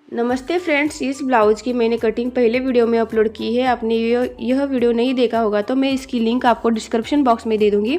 नमस्ते फ्रेंड्स, इस ब्लाउज़ की मैंने कटिंग पहले वीडियो में अपलोड की है। आपने यह वीडियो नहीं देखा होगा तो मैं इसकी लिंक आपको डिस्क्रिप्शन बॉक्स में दे दूंगी।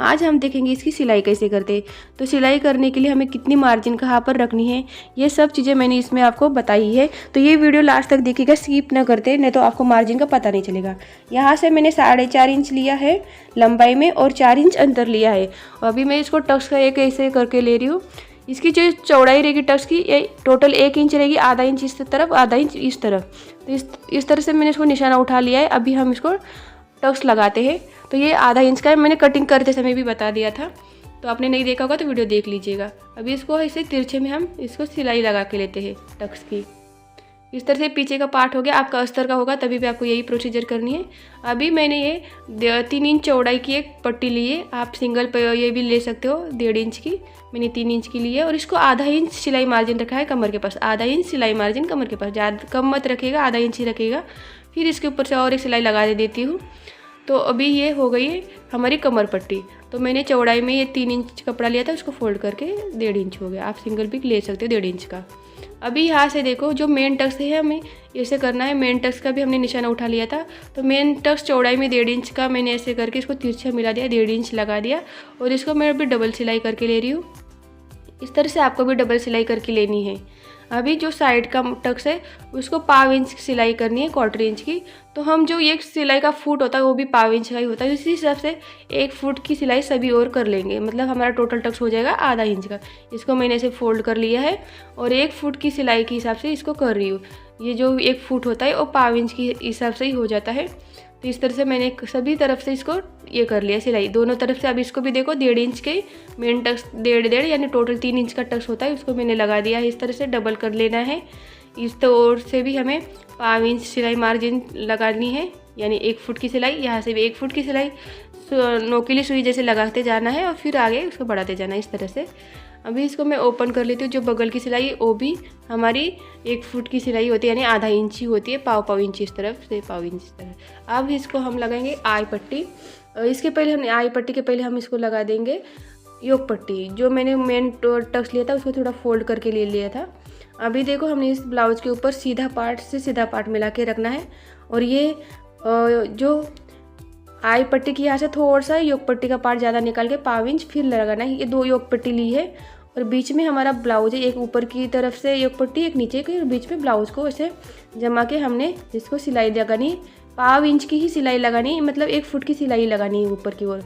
आज हम देखेंगे इसकी सिलाई कैसे करते हैं। तो सिलाई करने के लिए हमें कितनी मार्जिन कहाँ पर रखनी है, ये सब चीज़ें मैंने इसमें आपको बताई है। तो ये वीडियो लास्ट तक देखिएगा, स्किप ना करते, नहीं तो आपको मार्जिन का पता नहीं चलेगा। यहाँ से मैंने 4.5 इंच लिया है लंबाई में और 4 इंच अंतर लिया है। अभी मैं इसको टक्स का एक ऐसे करके ले रही हूँ। इसकी जो चौड़ाई रहेगी टक्स की, ये टोटल 1 इंच रहेगी। आधा इंच इस तरफ, आधा इंच इस तरफ। तो इस तरह से मैंने इसको निशाना उठा लिया है। अभी हम इसको टक्स लगाते हैं। तो ये आधा इंच का है, मैंने कटिंग करते समय भी बता दिया था। तो आपने नहीं देखा होगा तो वीडियो देख लीजिएगा। अभी इसको ऐसे तिरछे में हम इसको सिलाई लगा के लेते हैं टक्स की। इस तरह से पीछे का पार्ट हो गया। आपका अस्तर का होगा तभी भी आपको यही प्रोसीजर करनी है। अभी मैंने ये 3 इंच चौड़ाई की एक पट्टी ली है। आप सिंगल पे ये भी ले सकते हो, 1.5 इंच की। मैंने 3 इंच की ली है और इसको आधा इंच सिलाई मार्जिन रखा है कमर के पास। आधा इंच सिलाई मार्जिन कमर के पास, ज़्यादा कम मत रखिएगा, आधा इंच ही रखिएगा। फिर इसके ऊपर से और एक सिलाई लगा देती हूँ। तो अभी ये हो गई है हमारी कमर पट्टी। तो मैंने चौड़ाई में ये 3 इंच कपड़ा लिया था, उसको फोल्ड करके 1.5 इंच हो गया। आप सिंगल भी ले सकते हो 1.5 इंच का। अभी यहाँ से देखो, जो मेन टक्स है हमें ऐसे करना है। मेन टक्स का भी हमने निशाना उठा लिया था। तो मेन टक्स चौड़ाई में 1.5 इंच का मैंने ऐसे करके इसको तिरछा मिला दिया, 1.5 इंच लगा दिया। और इसको मैं अभी डबल सिलाई करके ले रही हूँ। इस तरह से आपको भी डबल सिलाई करके लेनी है। अभी जो साइड का टक्स है उसको 1/4 इंच की सिलाई करनी है, 1/4 इंच की। तो हम जो एक सिलाई का फुट होता है वो भी 1/4 इंच का ही होता है। इसी हिसाब से 1 फुट की सिलाई सभी और कर लेंगे, मतलब हमारा टोटल टक्स हो जाएगा आधा इंच का। इसको मैंने ऐसे फोल्ड कर लिया है और 1 फुट की सिलाई के हिसाब से इसको कर रही हूँ। ये जो 1 फुट होता है वो 1/4 इंच के हिसाब से ही हो जाता है। तो इस तरह से मैंने सभी तरफ से इसको ये कर लिया सिलाई, दोनों तरफ से। अब इसको भी देखो, 1.5 इंच के मेन टक्स, 1.5 यानी टोटल 3 इंच का टक्स होता है, उसको मैंने लगा दिया है। इस तरह से डबल कर लेना है। इस ओर से भी हमें 1/4 इंच सिलाई मार्जिन लगानी है, यानी 1 फुट की सिलाई। यहाँ से भी 1 फुट की सिलाई नोकीली सुई जैसे लगाते जाना है और फिर आगे उसको बढ़ाते जाना है, इस तरह से। अभी इसको मैं ओपन कर लेती हूँ। जो बगल की सिलाई वो भी हमारी 1 फुट की सिलाई होती है, यानी आधा इंच ही होती है। 1/4 इंच इस तरफ से, 1/4 इंच इस तरफ। अब इसको हम लगाएंगे आई पट्टी। इसके पहले हमने आई पट्टी के पहले हम इसको लगा देंगे योक पट्टी। जो मैंने मेन टक्स लिया था उसको थोड़ा फोल्ड करके ले लिया था। अभी देखो, हमने इस ब्लाउज के ऊपर सीधा पार्ट से सीधा पार्ट मिला के रखना है। और ये जो आई पट्टी की यहाँ से थोड़ा सा योक पट्टी का पार्ट ज़्यादा निकाल के 1/4 इंच फिर लगाना है। ये 2 योक पट्टी ली है और बीच में हमारा ब्लाउज है। एक ऊपर की तरफ से योक पट्टी, एक नीचे की, और बीच में ब्लाउज को ऐसे जमा के हमने जिसको सिलाई लगानी, 1/4 इंच की ही सिलाई लगानी, मतलब 1 फुट की सिलाई लगानी है ऊपर की ओर।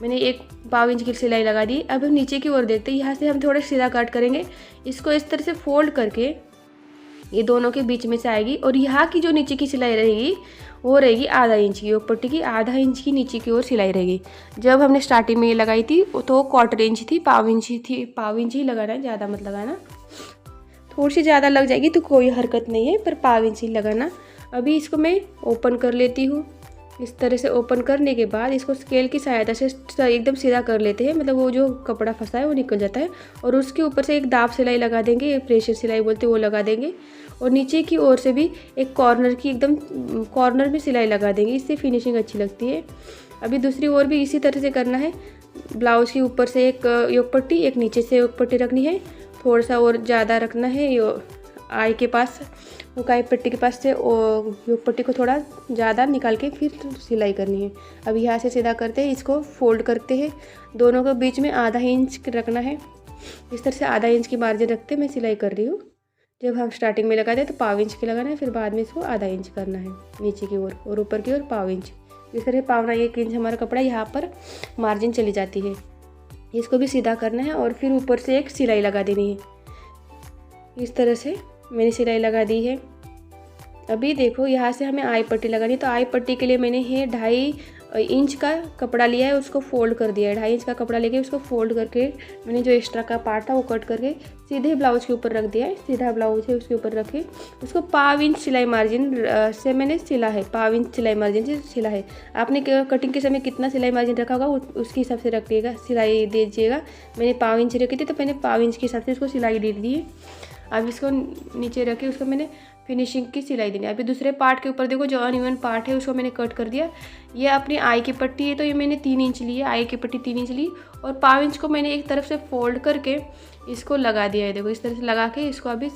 मैंने 1/4 इंच की सिलाई लगा दी। अब हम नीचे की ओर देखते हैं। यहाँ से हम थोड़ा सीधा काट करेंगे। इसको इस तरह से फोल्ड करके ये दोनों के बीच में से आएगी। और यहाँ की जो नीचे की सिलाई रहेगी वो रहेगी आधा इंच की, योक पट्टी की आधा इंच की नीचे की ओर सिलाई रहेगी। जब हमने स्टार्टिंग में ये लगाई थी तो 1/4 इंच थी, 1/4 इंच ही थी। 1/4 इंच ही लगाना है, ज़्यादा मत लगाना। थोड़ी सी ज़्यादा लग जाएगी तो कोई हरकत नहीं है, पर 1/4 इंच ही लगाना। अभी इसको मैं ओपन कर लेती हूँ। इस तरह से ओपन करने के बाद इसको स्केल की सहायता से एकदम सीधा कर लेते हैं, मतलब वो जो कपड़ा फंसा है वो निकल जाता है। और उसके ऊपर से एक दाब सिलाई लगा देंगे, एक प्रेशर सिलाई बोलते हैं, वो लगा देंगे। और नीचे की ओर से भी एक कॉर्नर की एकदम कॉर्नर में सिलाई लगा देंगे, इससे फिनिशिंग अच्छी लगती है। अभी दूसरी ओर भी इसी तरह से करना है। ब्लाउज के ऊपर से एक योक पट्टी, एक नीचे से योक पट्टी रखनी है। थोड़ा सा और ज़्यादा रखना है आई के पास, वो आई पट्टी के पास से योक पट्टी को थोड़ा ज़्यादा निकाल के फिर सिलाई करनी है। अब यहाँ से सीधा करते हैं, इसको फोल्ड करते हैं। दोनों के बीच में आधा इंच रखना है। इस तरह से आधा इंच की मार्जिन रखते मैं सिलाई कर रही हूँ। जब हम स्टार्टिंग में लगाते हैं तो 1/4 इंच की लगाना है, फिर बाद में इसको आधा इंच करना है नीचे की ओर और ऊपर की ओर 1/4 इंच। इस तरह 1/4 इंच हमारा कपड़ा यहाँ पर मार्जिन चली जाती है। इसको भी सीधा करना है और फिर ऊपर से एक सिलाई लगा देनी है। इस तरह से मैंने सिलाई लगा दी है। अभी देखो, यहाँ से हमें आई पट्टी लगानी है। तो आई पट्टी के लिए मैंने 2.5 इंच का कपड़ा लिया है, उसको फोल्ड कर दिया है। 2.5 इंच का कपड़ा लेके उसको फोल्ड करके मैंने जो एक्स्ट्रा का पार्ट था वो कट करके सीधे ब्लाउज के ऊपर रख दिया है। सीधा ब्लाउज है उसके ऊपर रखे उसको 1/4 इंच सिलाई मार्जिन से मैंने सिला है। 1/4 इंच सिलाई मार्जिन से सिला है। आपने कटिंग के समय कितना सिलाई मार्जिन रखा होगा उसके हिसाब से रखिएगा, सिलाई दीजिएगा। मैंने 1/4 इंच रखी थी तो मैंने 1/4 इंच के हिसाब से उसको सिलाई दे दी है। अब इसको नीचे रखे उसको मैंने फिनिशिंग की सिलाई देनी है। अभी दूसरे पार्ट के ऊपर देखो, जो अनइवन पार्ट है उसको मैंने कट कर दिया। ये अपनी आई की पट्टी है तो ये मैंने 3 इंच ली है, आई की पट्टी 3 इंच ली और 1/4 इंच को मैंने एक तरफ से फोल्ड करके इसको लगा दिया है। देखो इस तरह से लगा के इसको अभी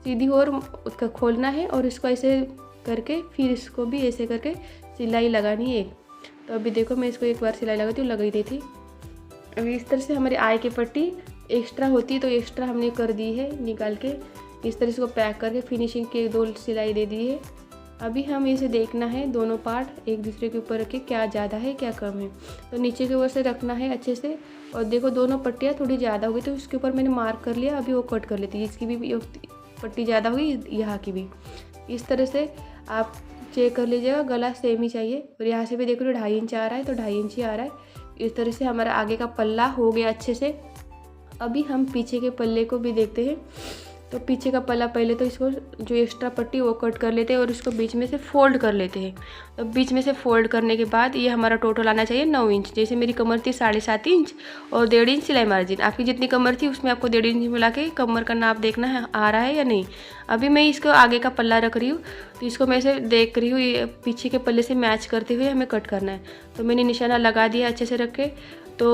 सीधी ओर उसका खोलना है और इसको ऐसे करके फिर इसको भी ऐसे करके सिलाई लगानी है एक। तो अभी देखो मैं इसको एक बार सिलाई लगाती हूँ, लग ही रही थी। अभी इस तरह से हमारी आई की पट्टी एक्स्ट्रा होती है तो एक्स्ट्रा हमने कर दी है निकाल के, इस तरह से इसको पैक करके फिनिशिंग के 2 सिलाई दे दी है। अभी हम इसे देखना है दोनों पार्ट एक दूसरे के ऊपर रखे क्या ज़्यादा है क्या कम है। तो नीचे की ओर से रखना है अच्छे से। और देखो दोनों पट्टियाँ थोड़ी ज़्यादा हो गई तो उसके ऊपर मैंने मार्क कर लिया। अभी वो कट कर लेती है, इसकी भी पट्टी ज़्यादा हुई, यहाँ की भी। इस तरह से आप चेक कर लीजिएगा, गला सेम ही चाहिए। और यहाँ से भी देखो 2.5 इंच आ रहा है तो 2.5 इंच ही आ रहा है। इस तरह से हमारा आगे का पल्ला हो गया अच्छे से। अभी हम पीछे के पल्ले को भी देखते हैं। तो पीछे का पल्ला पहले तो इसको जो एक्स्ट्रा पट्टी वो कट कर लेते हैं और इसको बीच में से फोल्ड कर लेते हैं। तो बीच में से फोल्ड करने के बाद ये हमारा टोटल आना चाहिए 9 इंच। जैसे मेरी कमर थी 7.5 इंच और 1.5 इंच सिलाई मार्जिन। आपकी जितनी कमर थी उसमें आपको 1.5 इंच मिला के कमर का नाप देखना है आ रहा है या नहीं। अभी मैं इसको आगे का पल्ला रख रही हूँ तो इसको मैं ऐसे देख रही हूँ, ये पीछे के पल्ले से मैच करते हुए हमें कट करना है। तो मैंने निशाना लगा दिया अच्छे से रख के। तो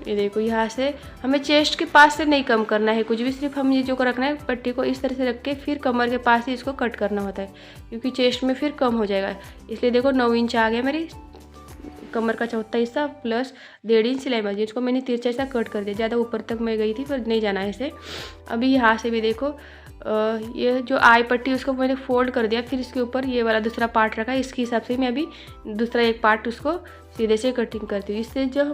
ये देखो यहाँ से हमें चेस्ट के पास से नहीं कम करना है कुछ भी, सिर्फ हम ये जो को रखना है पट्टी को इस तरह से रख के फिर कमर के पास ही इसको कट करना होता है, क्योंकि चेस्ट में फिर कम हो जाएगा। इसलिए देखो 9 इंच आ गया मेरी कमर का चौथा हिस्सा प्लस 1.5 इंच सिलाई मार्जिन। इसको मैंने तिरछा हिस्सा कट कर दिया, ज़्यादा ऊपर तक मैं गई थी पर नहीं जाना है इसे। अभी यहाँ से भी देखो ये जो आई पट्टी उसको मैंने फोल्ड कर दिया, फिर इसके ऊपर ये वाला दूसरा पार्ट रखा, इसके हिसाब से मैं अभी दूसरा एक पार्ट उसको सीधे से कटिंग करती हूँ। इससे जो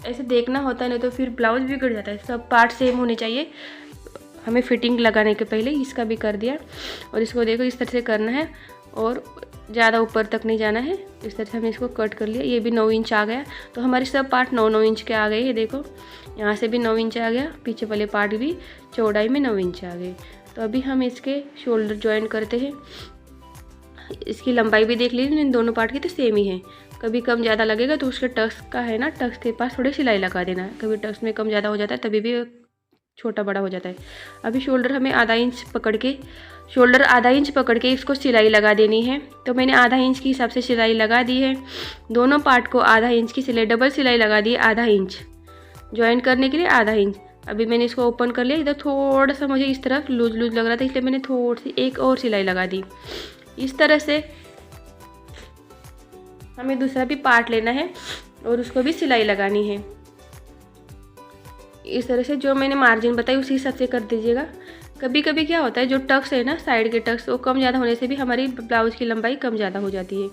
ऐसे देखना होता है, नहीं तो फिर ब्लाउज बिगड़ जाता है। सब पार्ट सेम होने चाहिए हमें फिटिंग लगाने के पहले। इसका भी कर दिया और इसको देखो इस तरह से करना है और ज़्यादा ऊपर तक नहीं जाना है। इस तरह से हमने इसको कट कर लिया। ये भी 9 इंच आ गया। तो हमारे सब पार्ट 9-9 इंच के आ गए। ये देखो यहाँ से भी 9 इंच आ गया, पीछे वाले पार्ट भी चौड़ाई में 9 इंच आ गए। तो अभी हम इसके शोल्डर ज्वाइन करते हैं। इसकी लंबाई भी देख लीजिए, इन दोनों पार्ट की तो सेम ही है। कभी कम ज़्यादा लगेगा तो उसके टक्स का है ना, टक्स के पास थोड़ी सिलाई लगा देना है। कभी टक्स में कम ज़्यादा हो जाता है तभी भी छोटा बड़ा हो जाता है। अभी शोल्डर हमें आधा इंच पकड़ के इसको सिलाई लगा देनी है। तो मैंने आधा इंच के हिसाब से सिलाई लगा दी है। दोनों पार्ट को आधा इंच की सिलाई, डबल सिलाई लगा दी, आधा इंच ज्वाइन करने के लिए आधा इंच। अभी मैंने इसको ओपन कर लिया। इधर थोड़ा सा मुझे इस तरफ लूज लग रहा था, इसलिए मैंने थोड़ी सी एक और सिलाई लगा दी। इस तरह से हमें दूसरा भी पार्ट लेना है और उसको भी सिलाई लगानी है। इस तरह से जो मैंने मार्जिन बताई उसी हिसाब से कर दीजिएगा। कभी कभी क्या होता है जो टक्स है ना, साइड के टक्स, वो कम ज़्यादा होने से भी हमारी ब्लाउज की लंबाई कम ज़्यादा हो जाती है।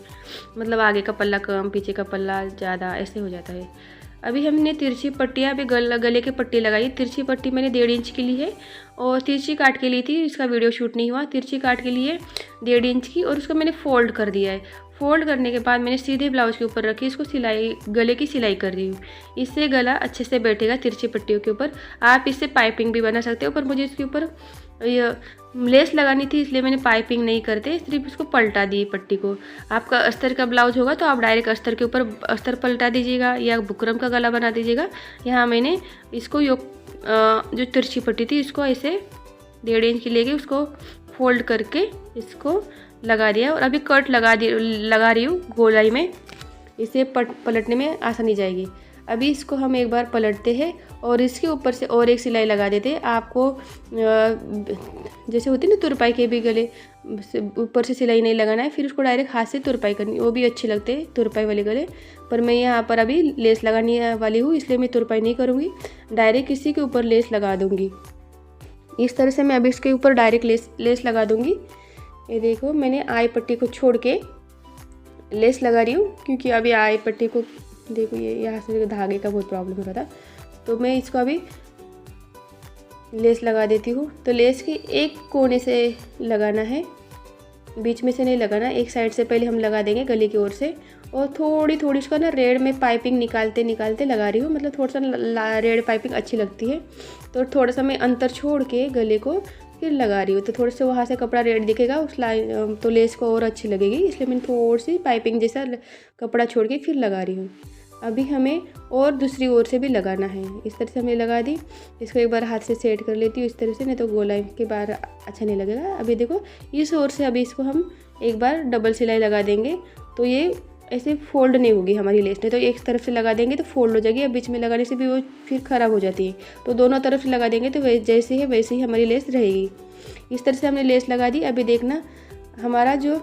मतलब आगे का पल्ला कम, पीछे का पल्ला ज़्यादा, ऐसे हो जाता है। अभी हमने तिरछी पट्टियाँ अभी गले की पट्टी लगाई। तिरछी पट्टी मैंने 1.5 इंच की ली है और तिरछी काट के ली थी, इसका वीडियो शूट नहीं हुआ। तिरछी काट के लिए 1.5 इंच की और उसको मैंने फोल्ड कर दिया है। फोल्ड करने के बाद मैंने सीधे ब्लाउज के ऊपर रखी, इसको सिलाई, गले की सिलाई कर रही हूँ। इससे गला अच्छे से बैठेगा तिरछी पट्टियों के ऊपर। आप इससे पाइपिंग भी बना सकते हो, पर मुझे इसके ऊपर लेस लगानी थी इसलिए मैंने पाइपिंग नहीं करते, सिर्फ इसको पलटा दी पट्टी को। आपका अस्तर का ब्लाउज होगा तो आप डायरेक्ट अस्तर के ऊपर अस्तर पलटा दीजिएगा या बुकरम का गला बना दीजिएगा। यहाँ मैंने इसको जो तिरछी पट्टी थी इसको ऐसे 1.5 इंच की लेके उसको फोल्ड करके इसको लगा दिया और अभी कट लगा रही हूँ गोलाई में। इसे पलटने में आसानी जाएगी। अभी इसको हम एक बार पलटते हैं और इसके ऊपर से और एक सिलाई लगा देते हैं। आपको जैसे होती है ना तुरपाई के भी गले, ऊपर से सिलाई नहीं लगाना है, फिर उसको डायरेक्ट हाथ से तुरपाई करनी, वो भी अच्छे लगते हैं तुरपाई वाले गले। पर मैं यहाँ पर अभी लेस लगाने वाली हूँ इसलिए मैं तुरपाई नहीं करूँगी, डायरेक्ट इसी के ऊपर लेस लगा दूँगी। इस तरह से मैं अभी इसके ऊपर डायरेक्ट लेस लगा दूँगी। ये देखो मैंने आई पट्टी को छोड़ के लेस लगा रही हूँ, क्योंकि अभी आई पट्टी को देखो ये यहाँ से धागे का बहुत प्रॉब्लम हो रहा था, तो मैं इसको अभी लेस लगा देती हूँ। तो लेस की एक कोने से लगाना है, बीच में से नहीं लगाना, एक साइड से पहले हम लगा देंगे गले की ओर से। और थोड़ी थोड़ी इसका ना रेड में पाइपिंग निकालते निकालते लगा रही हूँ, मतलब थोड़ा सा रेड पाइपिंग अच्छी लगती है तो थोड़ा सा मैं अंतर छोड़ के गले को फिर लगा रही हूँ। तो थोड़ा सा वहाँ से कपड़ा रेड दिखेगा उस लाइन, तो लेस को और अच्छी लगेगी, इसलिए मैंने थोड़ी सी पाइपिंग जैसा कपड़ा छोड़ के फिर लगा रही हूँ। अभी हमें और दूसरी ओर से भी लगाना है। इस तरह से हमने लगा दी, इसको एक बार हाथ से सेट कर लेती हूँ इस तरह से, नहीं तो गोलाई के बाहर अच्छा नहीं लगेगा। अभी देखो इस ओर से अभी इसको हम एक बार डबल सिलाई लगा देंगे तो ये ऐसे फोल्ड नहीं होगी हमारी लेस। नहीं तो एक तरफ से लगा देंगे तो फोल्ड हो जाएगी, और बीच में लगाने से भी वो फिर ख़राब हो जाती है। तो दोनों तरफ से लगा देंगे तो जैसे है वैसे ही हमारी लेस रहेगी। इस तरह से हमने लेस लगा दी। अभी देखना हमारा जो,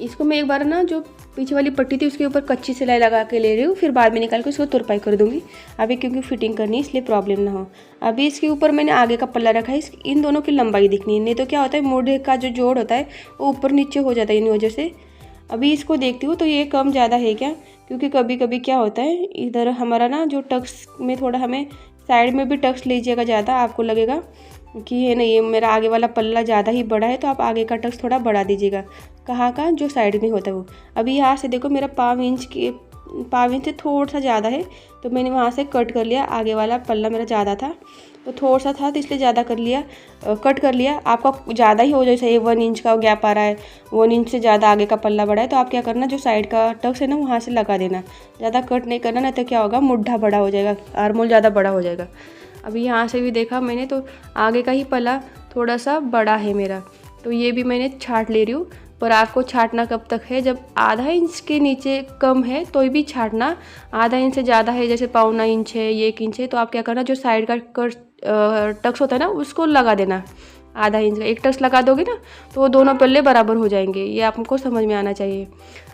इसको मैं एक बार ना जो पीछे वाली पट्टी थी उसके ऊपर कच्ची सिलाई लगा के ले रही हूँ, फिर बाद में निकाल के उसको तुरपाई कर दूँगी। अभी क्योंकि फिटिंग करनी है इसलिए प्रॉब्लम ना हो। अभी इसके ऊपर मैंने आगे का पल्ला रखा है, इन दोनों की लंबाई दिखनी है, नहीं तो क्या होता है मोढ़े का जो जोड़ होता है वो ऊपर नीचे हो जाता है इन वजह से। अभी इसको देखती हूँ तो ये कम ज़्यादा है क्या, क्योंकि कभी कभी क्या होता है इधर हमारा ना जो टक्स में थोड़ा, हमें साइड में भी टक्स लीजिएगा ज़्यादा, आपको लगेगा कि ये नहीं, मेरा आगे वाला पल्ला ज़्यादा ही बड़ा है, तो आप आगे का टक्स थोड़ा बढ़ा दीजिएगा। कहाँ का, जो साइड में होता है वो। अभी यहाँ से देखो मेरा 5 इंच से थोड़ा सा ज़्यादा है, तो मैंने वहाँ से कट कर लिया। आगे वाला पल्ला मेरा ज़्यादा था तो थोड़ा सा था, तो इसलिए ज़्यादा कर लिया, कट कर लिया। आपका ज़्यादा ही हो, जैसे 1 इंच का गैप आ रहा है, 1 इंच से ज़्यादा आगे का पल्ला बड़ा है, तो आप क्या करना, जो साइड का टक्स है ना वहाँ से लगा देना। ज़्यादा कट नहीं करना, नहीं तो क्या होगा मुड्ढा बड़ा हो जाएगा, आर्मोल ज़्यादा बड़ा हो जाएगा। अभी यहाँ से भी देखा मैंने तो आगे का ही पल्ला थोड़ा सा बड़ा है मेरा, तो ये भी मैंने छाट ले रही हूँ। पर आपको छाटना कब तक है, जब आधा इंच के नीचे कम है तो भी छाटना। आधा इंच से ज़्यादा है, जैसे 1.25 इंच है, 1 इंच है, तो आप क्या करना, जो साइड का टक्स होता है ना उसको लगा देना। आधा इंच का एक टक्स लगा दोगे ना तो वो दोनों पल्ले बराबर हो जाएंगे, ये आपको समझ में आना चाहिए।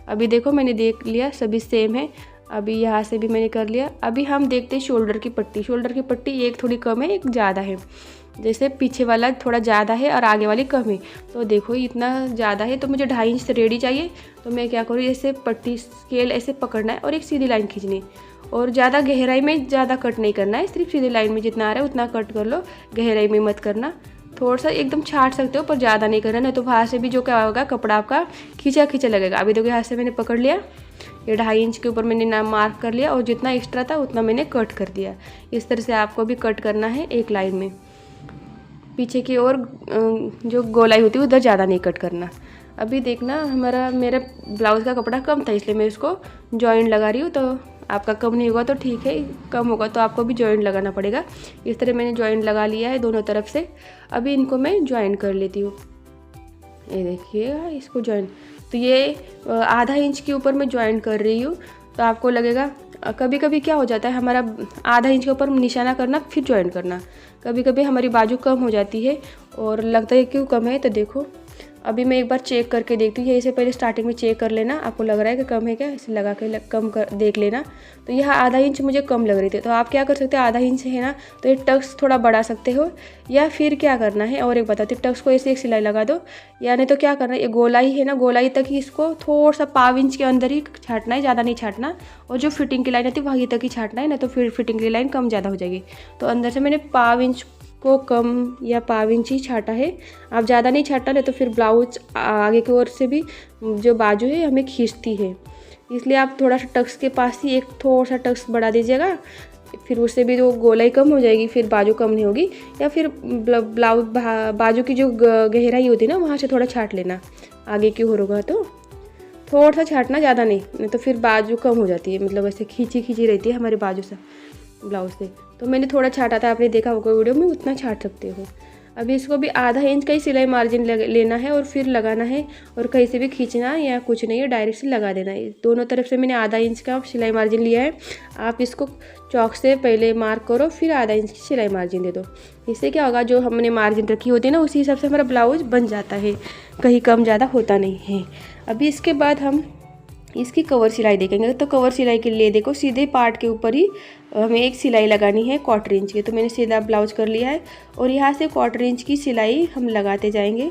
अभी देखो मैंने देख लिया सभी सेम है। अभी यहाँ से भी मैंने कर लिया। अभी हम देखते हैं शोल्डर की पट्टी। शोल्डर की पट्टी एक थोड़ी कम है, एक ज़्यादा है, जैसे पीछे वाला थोड़ा ज़्यादा है और आगे वाली कम है। तो देखो इतना ज़्यादा है तो मुझे 2.5 इंच से रेडी चाहिए, तो मैं क्या करूँ, ऐसे पट्टी स्केल ऐसे पकड़ना है और एक सीधी लाइन खींचनी है, और ज़्यादा गहराई में ज़्यादा कट नहीं करना है, सिर्फ सीधी लाइन में जितना आ रहा है उतना कट कर लो, गहराई में मत करना। थोड़ा सा एकदम छाट सकते हो पर ज़्यादा नहीं करना, नहीं तो वहाँ से भी जो क्या होगा कपड़ा आपका खींचा खींचा लगेगा। अभी देखो यहाँ से मैंने पकड़ लिया, ये 2.5 इंच के ऊपर मैंने नाम मार्क कर लिया, और जितना एक्स्ट्रा था उतना मैंने कट कर दिया। इस तरह से आपको भी कट करना है एक लाइन में, पीछे की ओर जो गोलाई होती है उधर ज़्यादा नहीं कट करना। अभी देखना मेरा ब्लाउज़ का कपड़ा कम था इसलिए मैं इसको जॉइंट लगा रही हूँ, तो आपका कम नहीं होगा तो ठीक है, कम होगा तो आपको भी जॉइंट लगाना पड़ेगा। इस तरह मैंने जॉइंट लगा लिया है दोनों तरफ से। अभी इनको मैं जॉइंट कर लेती हूँ, ये देखिएगा इसको जॉइंट। तो ये आधा इंच के ऊपर मैं जॉइंट कर रही हूँ, तो आपको लगेगा कभी कभी क्या हो जाता है हमारा आधा इंच के ऊपर निशाना करना फिर जॉइंट करना, कभी कभी हमारी बाजू कम हो जाती है और लगता है क्यों कम है। तो देखो अभी मैं एक बार चेक करके देखती हूँ, इसे पहले स्टार्टिंग में चेक कर लेना, आपको लग रहा है कि कम है क्या, इसे लगा के कम कर देख लेना। तो यह आधा इंच मुझे कम लग रही थी, तो आप क्या कर सकते हो, आधा इंच है ना तो ये टक्स थोड़ा बढ़ा सकते हो, या फिर क्या करना है और एक बताती हूँ, टक्स को ऐसे एक सिलाई लगा दो, या नहीं तो क्या करना है, ये गोलाई है ना गोलाई तक ही इसको थोड़ा सा 1.25 इंच के अंदर ही छाटना है, ज़्यादा नहीं छाटना, और जो फिटिंग की लाइन आती है वहीं तक ही छाटना है, ना तो फिर फिटिंग की लाइन कम ज़्यादा हो जाएगी। तो अंदर से मैंने 1.25 इंच को कम या 1.25 इंच ही छाटा है, आप ज़्यादा नहीं छाटा, नहीं तो फिर ब्लाउज आगे की ओर से भी जो बाजू है हमें खींचती है, इसलिए आप थोड़ा सा टक्स के पास ही एक थोड़ा सा टक्स बढ़ा दीजिएगा, फिर उससे भी जो गोलाई कम हो जाएगी, फिर बाजू कम नहीं होगी। या फिर ब्लाउज बाजू की जो गहराई होती है ना वहाँ से थोड़ा छाट लेना, आगे की ओर होगा तो थोड़ा सा छाटना, ज़्यादा नहीं तो फिर बाजू कम हो जाती है, मतलब ऐसे खींची खींची रहती है हमारी बाजू से ब्लाउज से। तो मैंने थोड़ा छाटा था, आपने देखा होगा वीडियो में, उतना छाट सकते हो। अभी इसको भी आधा इंच का ही सिलाई मार्जिन लेना है और फिर लगाना है, और कहीं से भी खींचना या कुछ नहीं है, डायरेक्ट से लगा देना है। दोनों तरफ से मैंने आधा इंच का सिलाई मार्जिन लिया है, आप इसको चौक से पहले मार्क करो फिर आधा इंच की सिलाई मार्जिन दे दो। इससे क्या होगा, जो हमने मार्जिन रखी होती है ना उसी हिसाब से हमारा ब्लाउज बन जाता है, कहीं कम ज़्यादा होता नहीं है। अभी इसके बाद हम इसकी कवर सिलाई देखेंगे। तो कवर सिलाई के लिए देखो सीधे पार्ट के ऊपर ही हमें एक सिलाई लगानी है 1/4 इंच की, तो मैंने सीधा ब्लाउज कर लिया है और यहाँ से 1/4 इंच की सिलाई हम लगाते जाएंगे।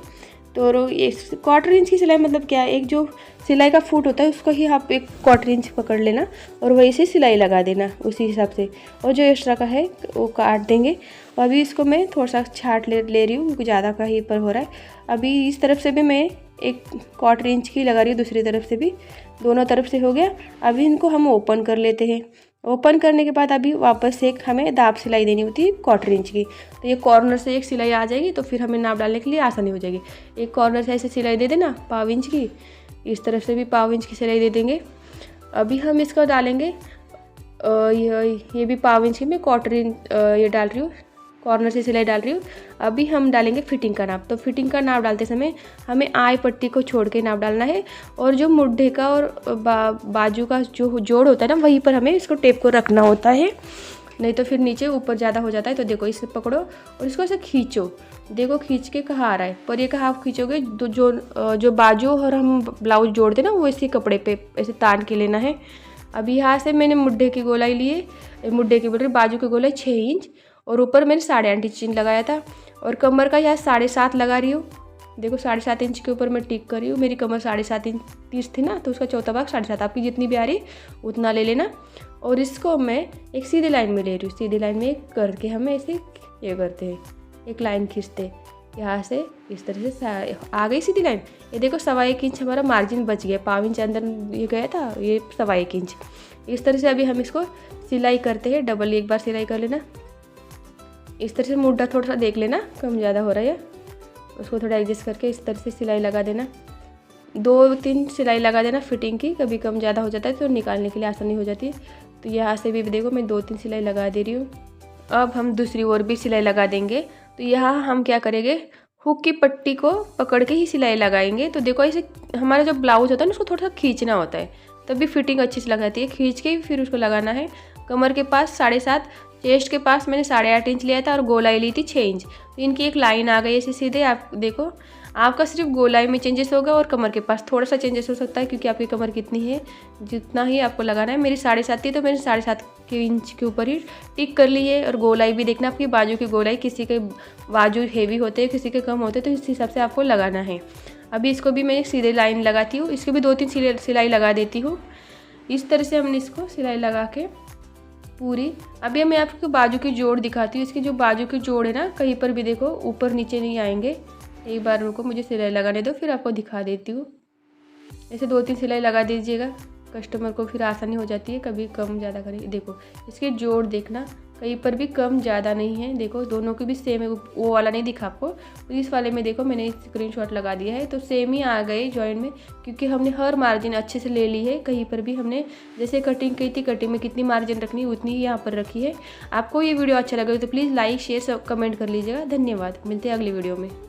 तो ये 1/4 इंच की सिलाई मतलब क्या है, एक जो सिलाई का फुट होता है उसको ही आप 1/4 इंच पकड़ लेना और वही से सिलाई लगा देना उसी हिसाब से, और जो एक्स्ट्रा का है वो काट देंगे। और अभी इसको मैं थोड़ा सा छाट ले रही हूँ क्योंकि ज़्यादा का ही पर हो रहा है। अभी इस तरफ से भी मैं 1/4 इंच की लगा रही हूँ, दूसरी तरफ से भी, दोनों तरफ से हो गया। अभी इनको हम ओपन कर लेते हैं। ओपन करने के बाद अभी वापस से एक हमें दाब सिलाई देनी होती है 1/4 इंच की, तो ये कॉर्नर से एक सिलाई आ जाएगी, तो फिर हमें नाप डालने के लिए आसानी हो जाएगी। एक कॉर्नर से ऐसे सिलाई दे देना 1/4 इंच की, इस तरफ से भी 1/4 इंच की सिलाई दे देंगे। अभी हम इसको डालेंगे ये भी 1/4 इंच की मैं 1/4 इंच ये डाल रही हूँ कॉर्नर से सिलाई डाल रही हूँ। अभी हम डालेंगे फिटिंग का नाप। तो फिटिंग का नाप डालते समय हमें आई पट्टी को छोड़ के नाप डालना है और जो मुड्ढे का और बाजू का जो जोड़ होता है ना, वहीं पर हमें इसको टेप को रखना होता है, नहीं तो फिर नीचे ऊपर ज़्यादा हो जाता है। तो देखो इसे पकड़ो और इसको ऐसे खींचो। देखो खींच के कहाँ आ रहा है, पर ये कहाँ आप खींचोगे तो जो बाजू और हम ब्लाउज जोड़ते ना, वो इसी कपड़े पे ऐसे तान के लेना है। अभी यहाँ से मैंने मुड्ढे की गोलाई लिए, मुड्ढे की बोल रही बाजू की गोलाई 6 इंच और ऊपर मैंने 8.5 इंच लगाया था और कमर का यहाँ 7.5 लगा रही हूँ। देखो 7.5 इंच के ऊपर मैं टिक कर रही हूँ। मेरी कमर 7.5 इंच 30 थी ना, तो उसका चौथा भाग 7.5, आपकी जितनी भी आ रही उतना ले लेना। और इसको मैं एक सीधी लाइन में ले रही हूँ। सीधी लाइन में करके हमें ऐसे ये करते हैं, एक लाइन खींचते यहाँ से इस तरह से आ गई सीधी लाइन। ये देखो 1.25 इंच हमारा मार्जिन बच गया, 5 इंच अंदर ये गया था, ये 1.25 इंच। इस तरह से अभी हम इसको सिलाई करते हैं। डबल एक बार सिलाई कर लेना। इस तरह से मुड्ढा थोड़ा सा देख लेना कम ज़्यादा हो रहा है, उसको थोड़ा एडजस्ट करके इस तरह से सिलाई लगा देना। 2-3 सिलाई लगा देना फिटिंग की, कभी कम ज़्यादा हो जाता है तो निकालने के लिए आसानी हो जाती है। तो यहाँ से भी देखो मैं 2-3 सिलाई लगा दे रही हूँ। अब हम दूसरी ओर भी सिलाई लगा देंगे। तो यहाँ हम क्या करेंगे, हुक की पट्टी को पकड़ के ही सिलाई लगाएंगे। तो देखो ऐसे हमारा जो ब्लाउज होता है ना, उसको थोड़ा सा खींचना होता है, तभी फिटिंग अच्छी से लगाती है। खींच के फिर उसको लगाना है। कमर के पास 7.5, चेस्ट के पास मैंने 8.5 इंच लिया था और गोलाई ली थी 6 इंच। तो इनकी एक लाइन आ गई ऐसे सीधे। आप देखो आपका सिर्फ गोलाई में चेंजेस होगा और कमर के पास थोड़ा सा चेंजेस हो सकता है, क्योंकि आपकी कमर कितनी है जितना ही आपको लगाना है। मेरी 7.5 थी तो मैंने 7.5 इंच के ऊपर ही टिक कर ली है। और गोलाई भी देखना आपकी बाजू की गोलाई, किसी के बाजू हेवी होते हैं, किसी के कम होते हैं, तो इस हिसाब से आपको लगाना है। अभी इसको भी मैं सीधे लाइन लगाती हूँ, इसको भी 2-3 सिलाई लगा देती हूँ। इस तरह से हमने इसको सिलाई लगा के पूरी। अभी मैं आपको बाजू की जोड़ दिखाती हूँ। इसकी जो बाजू की जोड़ है ना, कहीं पर भी देखो ऊपर नीचे नहीं आएंगे। एक बार रुको, मुझे सिलाई लगाने दो, फिर आपको दिखा देती हूँ। ऐसे 2-3 सिलाई लगा दीजिएगा, कस्टमर को फिर आसानी हो जाती है, कभी कम ज़्यादा करें। देखो इसकी जोड़ देखना, कहीं पर भी कम ज़्यादा नहीं है। देखो दोनों की भी सेम है, वो वाला नहीं दिखा आपको। इस वाले में देखो मैंने स्क्रीनशॉट लगा दिया है, तो सेम ही आ गए जॉइंट में, क्योंकि हमने हर मार्जिन अच्छे से ले ली है। कहीं पर भी हमने जैसे कटिंग की थी, कटिंग में कितनी मार्जिन रखनी है उतनी ही यहाँ पर रखी है। आपको ये वीडियो अच्छा लगे तो प्लीज़ लाइक शेयर सब कमेंट कर लीजिएगा। धन्यवाद, मिलते हैं अगली वीडियो में।